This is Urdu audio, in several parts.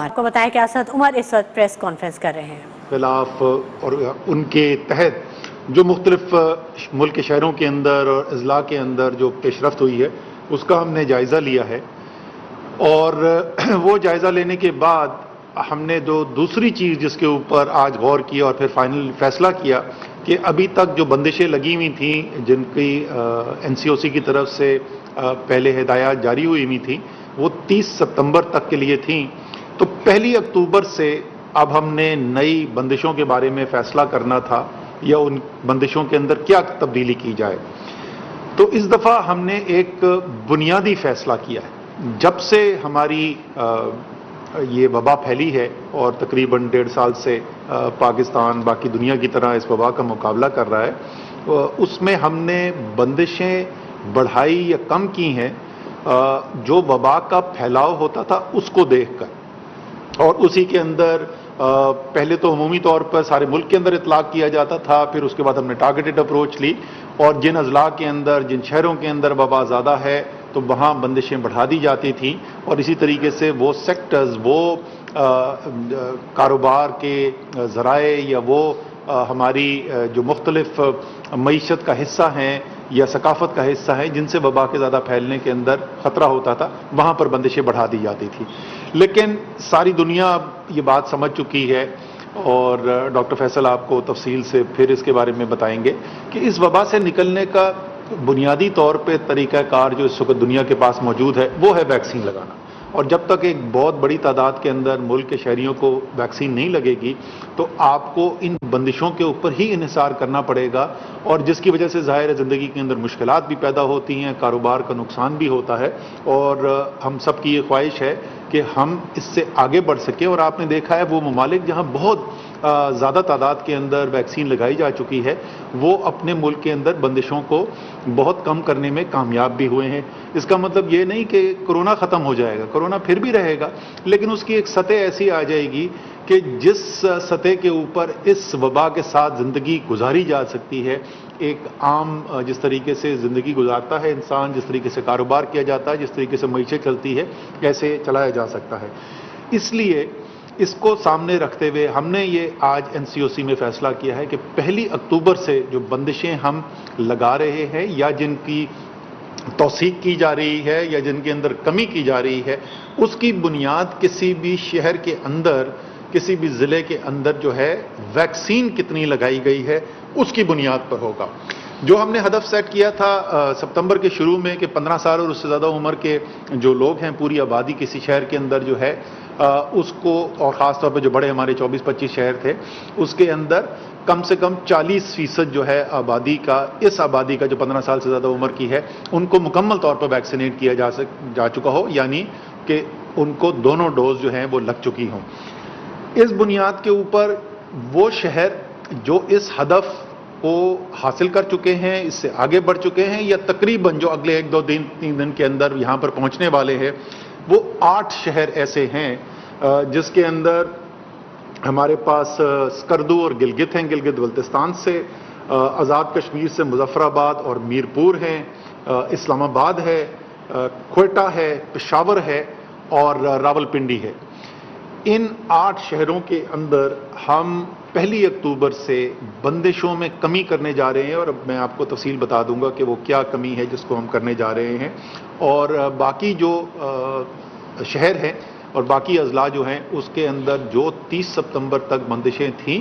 آپ کو بتایا کہ اسد عمر اس وقت پریس کانفرنس کر رہے ہیں. خلاف اور ان کے تحت جو مختلف ملک کے شہروں کے اندر اور اضلاع کے اندر جو پیش رفت ہوئی ہے اس کا ہم نے جائزہ لیا ہے، اور وہ جائزہ لینے کے بعد ہم نے جو دوسری چیز جس کے اوپر آج غور کیا اور پھر فائنل فیصلہ کیا کہ ابھی تک جو بندشیں لگی ہوئی تھیں جن کی NCOC کی طرف سے پہلے ہدایات جاری ہوئی ہوئی تھیں وہ 30 ستمبر تک کے لیے تھیں، تو 1 اکتوبر سے اب ہم نے نئی بندشوں کے بارے میں فیصلہ کرنا تھا یا ان بندشوں کے اندر کیا تبدیلی کی جائے. تو اس دفعہ ہم نے ایک بنیادی فیصلہ کیا ہے. جب سے ہماری یہ وبا پھیلی ہے اور تقریباً 1.5 سال سے پاکستان باقی دنیا کی طرح اس وبا کا مقابلہ کر رہا ہے، اس میں ہم نے بندشیں بڑھائی یا کم کی ہیں جو وبا کا پھیلاؤ ہوتا تھا اس کو دیکھ کر، اور اسی کے اندر پہلے تو عمومی طور پر سارے ملک کے اندر اطلاق کیا جاتا تھا، پھر اس کے بعد ہم نے ٹارگیٹڈ اپروچ لی اور جن اضلاع کے اندر جن شہروں کے اندر وبا زیادہ ہے تو وہاں بندشیں بڑھا دی جاتی تھیں، اور اسی طریقے سے وہ سیکٹرز، وہ کاروبار کے ذرائع یا وہ ہماری جو مختلف معیشت کا حصہ ہیں یا ثقافت کا حصہ ہیں جن سے وبا کے زیادہ پھیلنے کے اندر خطرہ ہوتا تھا وہاں پر بندشیں بڑھا دی جاتی تھی. لیکن ساری دنیا اب یہ بات سمجھ چکی ہے، اور ڈاکٹر فیصل آپ کو تفصیل سے پھر اس کے بارے میں بتائیں گے کہ اس وبا سے نکلنے کا بنیادی طور پہ طریقہ کار جو اس وقت دنیا کے پاس موجود ہے وہ ہے ویکسین لگانا. اور جب تک ایک بہت بڑی تعداد کے اندر ملک کے شہریوں کو ویکسین نہیں لگے گی تو آپ کو ان بندشوں کے اوپر ہی انحصار کرنا پڑے گا، اور جس کی وجہ سے ظاہر زندگی کے اندر مشکلات بھی پیدا ہوتی ہیں، کاروبار کا نقصان بھی ہوتا ہے، اور ہم سب کی یہ خواہش ہے کہ ہم اس سے آگے بڑھ سکیں. اور آپ نے دیکھا ہے وہ ممالک جہاں بہت زیادہ تعداد کے اندر ویکسین لگائی جا چکی ہے وہ اپنے ملک کے اندر بندشوں کو بہت کم کرنے میں کامیاب بھی ہوئے ہیں. اس کا مطلب یہ نہیں کہ کرونا ختم ہو جائے گا، کرونا پھر بھی رہے گا، لیکن اس کی ایک سطح ایسی آ جائے گی کہ جس سطح کے اوپر اس وبا کے ساتھ زندگی گزاری جا سکتی ہے، ایک عام جس طریقے سے زندگی گزارتا ہے انسان، جس طریقے سے کاروبار کیا جاتا ہے، جس طریقے سے معیشت چلتی ہے، کیسے چلایا جا سکتا ہے. اس لیے اس کو سامنے رکھتے ہوئے ہم نے یہ آج NCOC میں فیصلہ کیا ہے کہ 1 اکتوبر سے جو بندشیں ہم لگا رہے ہیں یا جن کی توثیق کی جا رہی ہے یا جن کے اندر کمی کی جا رہی ہے، اس کی بنیاد کسی بھی شہر کے اندر، کسی بھی ضلع کے اندر جو ہے ویکسین کتنی لگائی گئی ہے اس کی بنیاد پر ہوگا. جو ہم نے ہدف سیٹ کیا تھا ستمبر کے شروع میں کہ 15 سال اور اس سے زیادہ عمر کے جو لوگ ہیں، پوری آبادی کسی شہر کے اندر جو ہے اس کو، اور خاص طور پہ جو بڑے ہمارے 24-25 شہر تھے اس کے اندر کم سے کم 40% جو ہے آبادی کا، اس آبادی کا جو 15 سال سے زیادہ عمر کی ہے ان کو مکمل طور پر ویکسینیٹ کیا جا چکا ہو، یعنی کہ ان کو دونوں ڈوز جو ہیں وہ لگ چکی ہوں. اس بنیاد کے اوپر وہ شہر جو اس ہدف کو حاصل کر چکے ہیں، اس سے آگے بڑھ چکے ہیں، یا تقریباً جو اگلے 1-2-3 دن کے اندر یہاں پر پہنچنے والے ہیں، وہ 8 شہر ایسے ہیں جس کے اندر ہمارے پاس اسکردو اور گلگت ہیں، گلگت بلتستان سے، آزاد کشمیر سے مظفر آباد اور میرپور ہیں، اسلام آباد ہے، کوئٹہ ہے، پشاور ہے اور راولپنڈی ہے. ان 8 شہروں کے اندر ہم 1 اکتوبر سے بندشوں میں کمی کرنے جا رہے ہیں، اور اب میں آپ کو تفصیل بتا دوں گا کہ وہ کیا کمی ہے جس کو ہم کرنے جا رہے ہیں. اور باقی جو شہر ہیں اور باقی اضلاع جو ہیں اس کے اندر جو 30 ستمبر تک بندشیں تھیں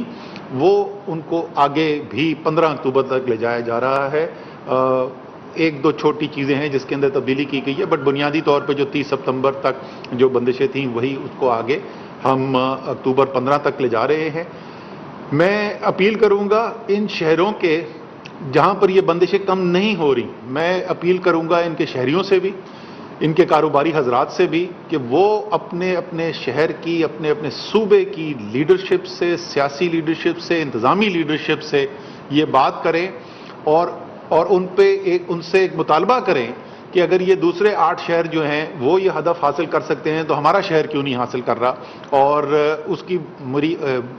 وہ ان کو آگے بھی 15 اکتوبر تک لے جایا جا رہا ہے. 1-2 چھوٹی چیزیں ہیں جس کے اندر تبدیلی کی گئی ہے، بٹ بنیادی طور پہ جو 30 ستمبر تک جو بندشیں تھیں وہی اس کو آگے ہم اکتوبر 15 تک لے جا رہے ہیں. میں اپیل کروں گا ان شہروں کے جہاں پر یہ بندشیں کم نہیں ہو رہی، میں اپیل کروں گا ان کے شہریوں سے بھی، ان کے کاروباری حضرات سے بھی، کہ وہ اپنے اپنے شہر کی، اپنے اپنے صوبے کی لیڈرشپ سے، سیاسی لیڈرشپ سے، انتظامی لیڈرشپ سے یہ بات کریں اور ان سے ایک مطالبہ کریں کہ اگر یہ دوسرے 8 شہر جو ہیں وہ یہ ہدف حاصل کر سکتے ہیں تو ہمارا شہر کیوں نہیں حاصل کر رہا. اور اس کی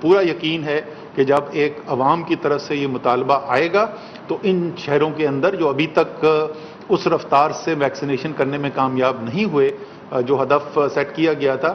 پورا یقین ہے کہ جب ایک عوام کی طرف سے یہ مطالبہ آئے گا تو ان شہروں کے اندر جو ابھی تک اس رفتار سے ویکسینیشن کرنے میں کامیاب نہیں ہوئے جو ہدف سیٹ کیا گیا تھا،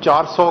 400